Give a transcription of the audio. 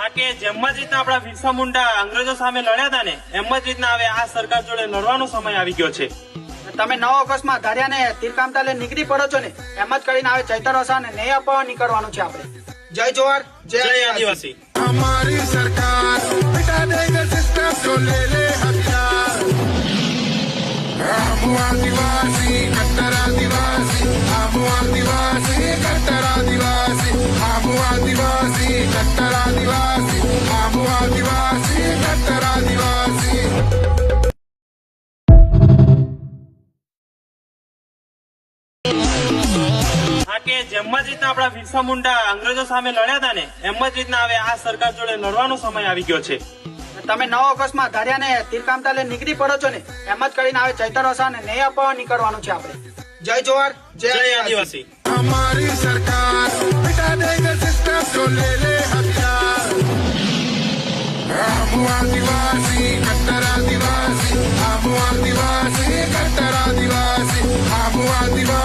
હા કે જેમ જ રીતના આપણા બિરસા મુંડા અંગ્રેજો સામે લડ્યા હતા ને એમ જ રીતના હવે આ સરકાર જોડે લડવાનો સમય આવી ગયો છે. તમે 9 ઓગસ્ટમાં ધાર્યા ને તીરકામતા લઈને નીકળી પડો છો ને એમ જ કરીને હવે ચૈતર વસાવાને ન્યાય આપવા નીકળવાનું છે આપણે. જય જોહાર, જય આદિવાસી. हमारी सरकार मिटा देगा सिस्टम जो ले ले हथियार हम आदिवासी कट्टर आदिवासी हम आदिवासी कट्टर आदिवासी हम आदिवासी कट्टर आदिवासी हम आदिवासी कट्टर आदिवासी. હા કે જેમ જ રીતના આપણા બિરસા મુંડા અંગ્રેજો સામે લડ્યા હતા ને એમ જ રીતના હવે આ સરકાર જોડે લડવાનો સમય આવી ગયો છે. તમે 9 ઓગસ્ટમાં ધાર્યા ને તીરકામતા લઈને નીકળી પડો છો ને એમ જ કરીને હવે ચૈતર વસાવાને ન્યાય આપવા નીકળવાનું છે આપણે. જય જોહાર, જય આદિવાસી. हमारी सरकार मिटा देगा सिस्टम जो ले ले हथियार हम आदिवासी कट्टर आदिवासी हम आदिवासी कट्टर आदिवासी हम आदिवासी